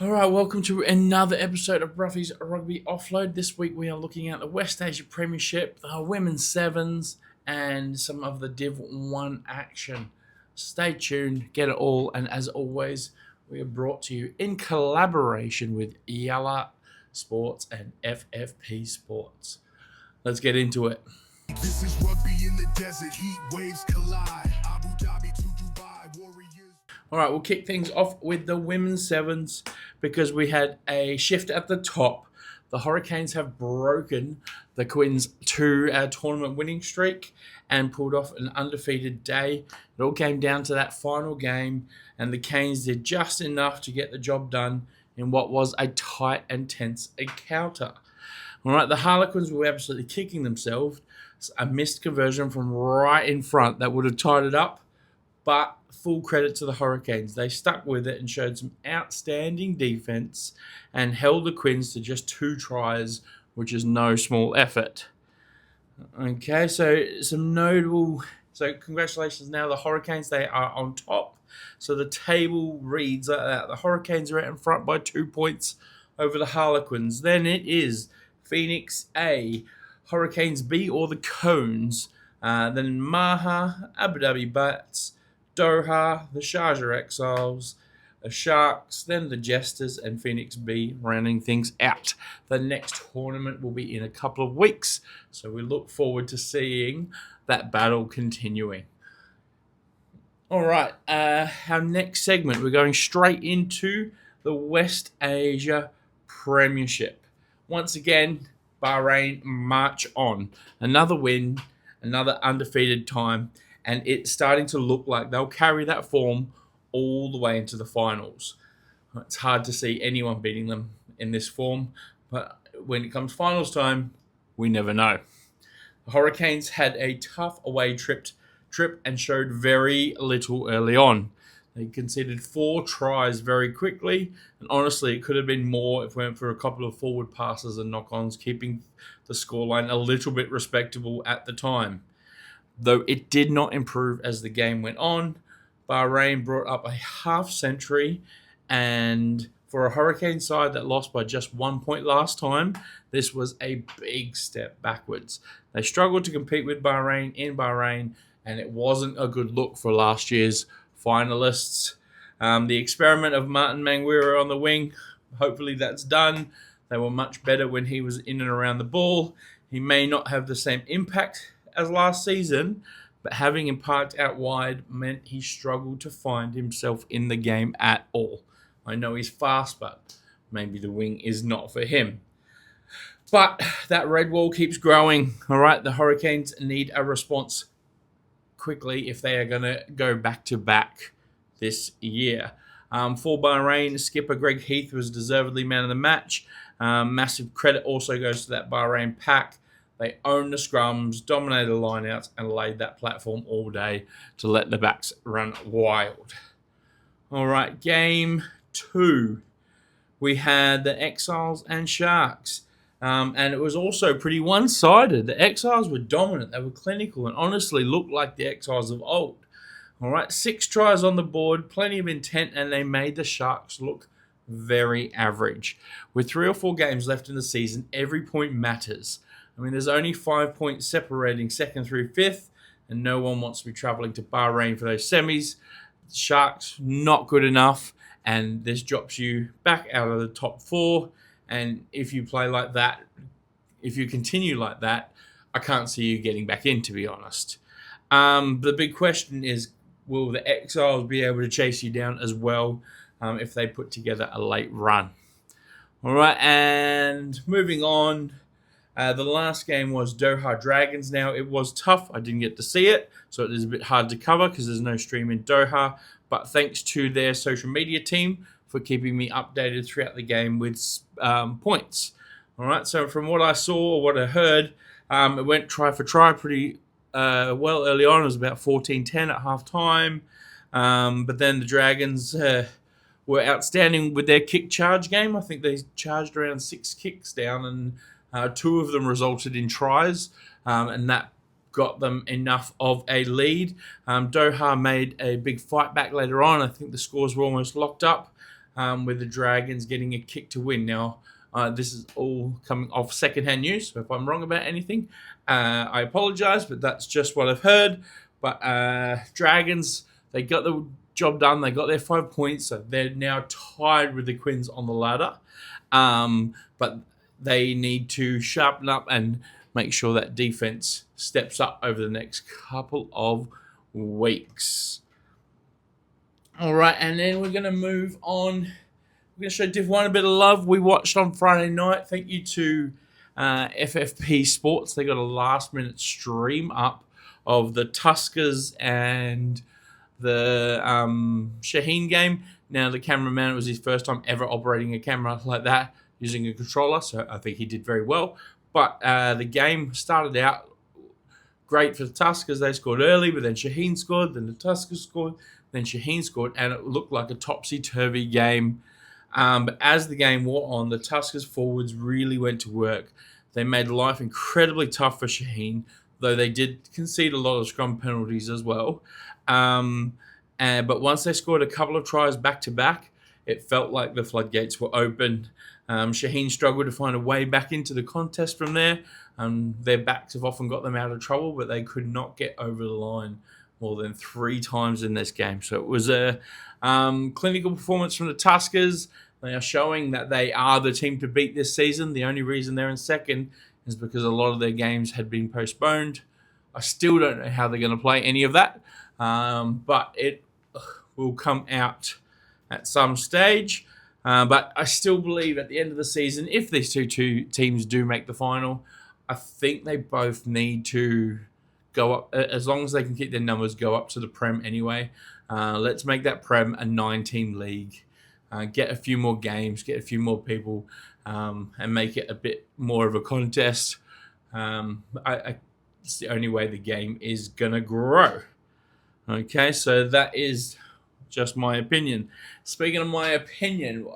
All right, welcome to another episode of Bruffy's Rugby Offload. This week we are looking at the West Asia Premiership, the Women's Sevens, and some of the Div 1 action. Stay tuned, get it all, and as always, we are brought to you in collaboration with Yalla Sports and FFP Sports. Let's get into it. This is rugby in the desert, heat waves collide. Abu Dhabi to Dubai, Warriors. All right, we'll kick things off with the Women's Sevens because we had a shift at the top. The Hurricanes have broken the Quins' tournament winning streak and pulled off an undefeated day. It all came down to that final game, and the Canes did just enough to get the job done in what was a tight and tense encounter. All right, the Harlequins were absolutely kicking themselves. A missed conversion from right in front that would have tied it up, but full credit to the Hurricanes. They stuck with it and showed some outstanding defense and held the Quins to just 2 tries, which is no small effort. Okay, so some notable... So congratulations now, the Hurricanes, they are on top. So the table reads like that. The Hurricanes are out in front by 2 points over the Harlequins. Then it is Phoenix A, Hurricanes B or the Cones, then Maha, Abu Dhabi Bats, Doha, the Sharjah Exiles, the Sharks, then the Jesters, and Phoenix B rounding things out. The next tournament will be in a couple of weeks, so we look forward to seeing that battle continuing. All right, our next segment, we're going straight into the West Asia Premiership. Once again, Bahrain march on. Another win, another undefeated time, and it's starting to look like they'll carry that form all the way into the finals. It's hard to see anyone beating them in this form, but when it comes finals time, we never know. The Hurricanes had a tough away trip and showed very little early on. They conceded 4 tries very quickly, and honestly, it could have been more if we went for a couple of forward passes and knock-ons, keeping the scoreline a little bit respectable at the time. Though it did not improve as the game went on, Bahrain brought up a half century, and for a Hurricane side that lost by just 1 point last time, this was a big step backwards. They struggled to compete with Bahrain in Bahrain, and it wasn't a good look for last year's finalists. The experiment of Martin Mangwira on the wing, hopefully that's done. They were much better when he was in and around the ball. He may not have the same impact as last season, but having him parked out wide meant he struggled to find himself in the game at all. I know he's fast, but maybe the wing is not for him. But that red wall keeps growing. All right, the Hurricanes need a response quickly if they are going to go back-to-back this year. For Bahrain, skipper Greg Heath was deservedly man of the match. Massive credit also goes to that Bahrain pack. They owned the scrums, dominated the lineouts, and laid that platform all day to let the backs run wild. All right, game 2. We had the Exiles and Sharks. And it was also pretty one-sided. The Exiles were dominant. They were clinical and honestly looked like the Exiles of old. All right, 6 tries on the board, plenty of intent, and they made the Sharks look very average. With 3 or 4 games left in the season, every point matters. I mean, there's only 5 points separating 2nd through 5th, and no one wants to be travelling to Bahrain for those semis. The Sharks, not good enough, and this drops you back out of the top 4. And if you play like that, if you continue like that, I can't see you getting back in, to be honest. The big question is, will the Exiles be able to chase you down as well if they put together a late run? All right, and moving on. The last game was Doha Dragons. Now, it was tough. I didn't get to see it, so it is a bit hard to cover because there's no stream in Doha. But thanks to their social media team for keeping me updated throughout the game with points. All right, so from what I saw or what I heard, it went try for try pretty well early on. It was about 14-10 at halftime. But then the Dragons were outstanding with their kick charge game. I think they charged around 6 kicks down, and 2 of them resulted in tries, and that got them enough of a lead. Doha made a big fight back later on. I think the scores were almost locked up. with the Dragons getting a kick to win. Now, this is all coming off secondhand news, so if I'm wrong about anything, I apologise, but that's just what I've heard. But Dragons, they got the job done. They got their 5 points, so they're now tied with the Quins on the ladder. But they need to sharpen up and make sure that defense steps up over the next couple of weeks. All right, and then we're going to move on. We're going to show Div 1 a bit of love. We watched on Friday night. Thank you to FFP Sports. They got a last-minute stream up of the Tuskers and the Shaheen game. Now, the cameraman, it was his first time ever operating a camera like that using a controller, so I think he did very well. But the game started out great for the Tuskers. They scored early, but then Shaheen scored, then the Tuskers scored, then Shaheen scored, and it looked like a topsy-turvy game. But as the game wore on, the Tuskers forwards really went to work. They made life incredibly tough for Shaheen, though they did concede a lot of scrum penalties as well. But once they scored a couple of tries back-to-back, it felt like the floodgates were open. Shaheen struggled to find a way back into the contest from there. Their backs have often got them out of trouble, but they could not get over the line more than 3 times in this game. So it was a clinical performance from the Tuskers. They are showing that they are the team to beat this season. The only reason they're in second is because a lot of their games had been postponed. I still don't know how they're going to play any of that, but it will come out at some stage. But I still believe at the end of the season, if these two teams do make the final, I think they both need to go up, as long as they can keep their numbers, go up to the Prem anyway. Let's make that Prem a 9-team league. Get a few more games, get a few more people, and make it a bit more of a contest. It's the only way the game is going to grow. Okay, so that is just my opinion. Speaking of my opinion,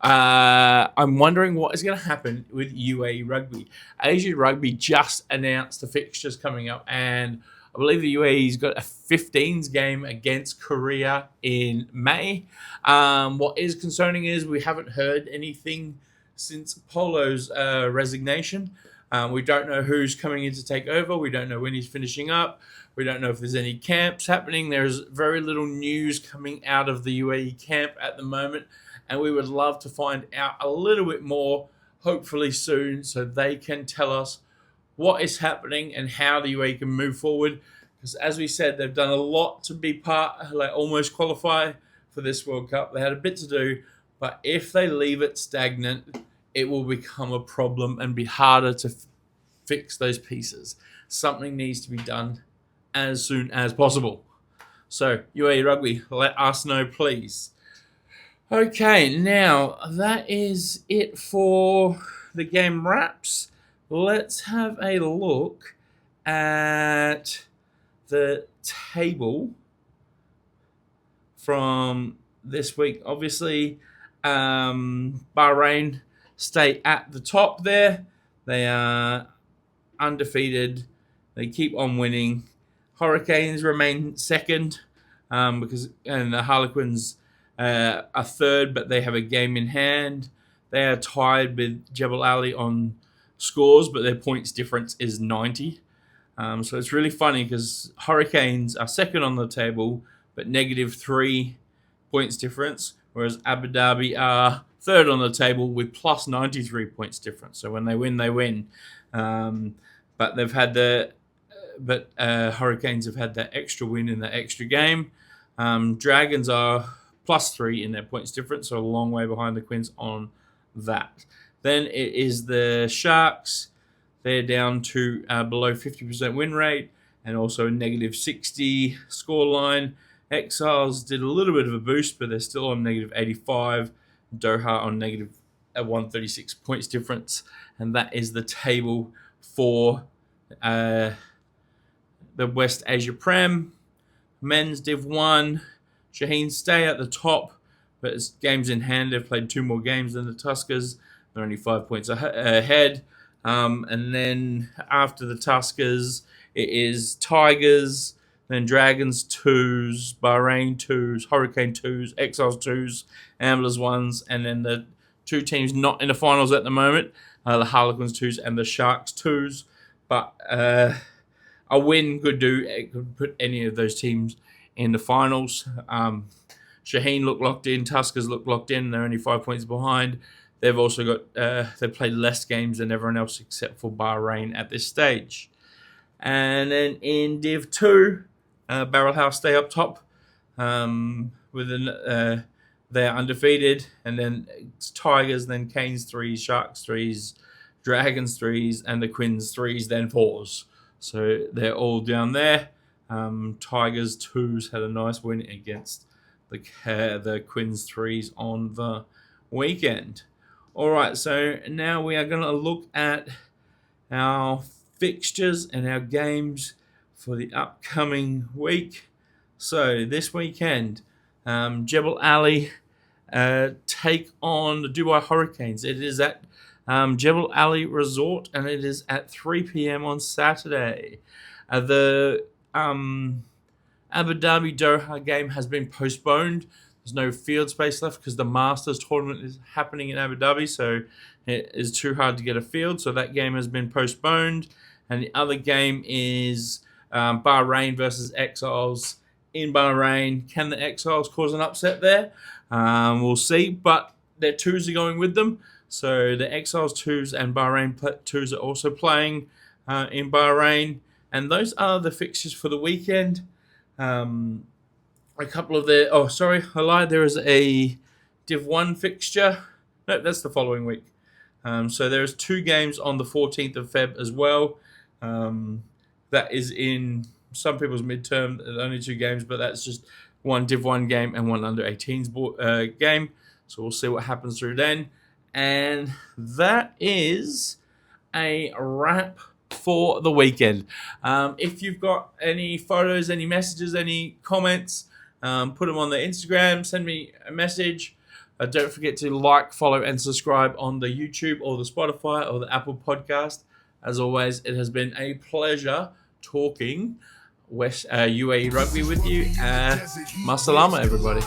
I'm wondering what is going to happen with UAE Rugby. Asia Rugby just announced the fixtures coming up, and I believe the UAE's got a 15s game against Korea in May. What is concerning is we haven't heard anything since Polo's resignation. We don't know who's coming in to take over. We don't know when he's finishing up. We don't know if there's any camps happening. There's very little news coming out of the UAE camp at the moment, and we would love to find out a little bit more, hopefully soon, so they can tell us what is happening and how the UAE can move forward. Because as we said, they've done a lot to be almost qualify for this World Cup. They had a bit to do, but if they leave it stagnant, it will become a problem and be harder to fix those pieces. Something needs to be done as soon as possible. So, UAE Rugby, let us know, please. Okay, now that is it for the game wraps. Let's have a look at the table from this week. Obviously, Bahrain stay at the top there. They are undefeated. They keep on winning. Hurricanes remain second and the Harlequins are third, but they have a game in hand. They are tied with Jebel Ali on scores, but their points difference is 90. So it's really funny because Hurricanes are second on the table, but -3 points difference, whereas Abu Dhabi are third on the table with plus 93 points difference. So when they win, they win. But Hurricanes have had that extra win in that extra game. Dragons are +3 in their points difference, so a long way behind the Quins on that. Then it is the Sharks. They're down to below 50% win rate and also a -60 scoreline. Exiles did a little bit of a boost, but they're still on -85. Doha on -136 points difference. And that is the table for the West Asia Prem. Men's Div 1. Shaheen stay at the top, but it's games in hand. They've played 2 more games than the Tuskers. They're only 5 points ahead. And then after the Tuskers, it is Tigers. then Dragons 2s, Bahrain 2s, Hurricane 2s, Exiles 2s, Amblers 1s, and then the two teams not in the finals at the moment, the Harlequins 2s and the Sharks 2s. But a win could put any of those teams in the finals. Shaheen look locked in, Tuskers look locked in, they're only 5 points behind. They've also got they've played less games than everyone else except for Bahrain at this stage. And then in Div 2, Barrel House stay up top. They're undefeated. And then it's Tigers, then Canes 3s, Sharks 3s, Dragons 3s, and the Quins 3s, then 4s. So they're all down there. Tigers 2s had a nice win against the Quins 3s on the weekend. All right, so now we are going to look at our fixtures and our games for the upcoming week. So this weekend, Jebel Ali take on the Dubai Hurricanes. It is at Jebel Ali Resort, and it is at 3 p.m. on Saturday. The Abu Dhabi Doha game has been postponed. There's no field space left because the Masters tournament is happening in Abu Dhabi, so it is too hard to get a field. So that game has been postponed. And the other game is Bahrain versus Exiles in Bahrain. Can the Exiles cause an upset there? We'll see. But their 2s are going with them. So the Exiles 2s and Bahrain 2s are also playing in Bahrain. And those are the fixtures for the weekend. A couple of the... Oh, sorry, I lied. There is a Div 1 fixture. No, that's the following week. So there's 2 games on the 14th of Feb as well. That is in some people's midterm. Only 2 games, but that's just one Div 1 game and one under 18s game. So we'll see what happens through then. And that is a wrap for the weekend. If you've got any photos, any messages, any comments, put them on the Instagram, send me a message. Don't forget to like, follow, and subscribe on the YouTube or the Spotify or the Apple podcast. As always, it has been a pleasure talking UAE rugby with you. Masalama, everybody.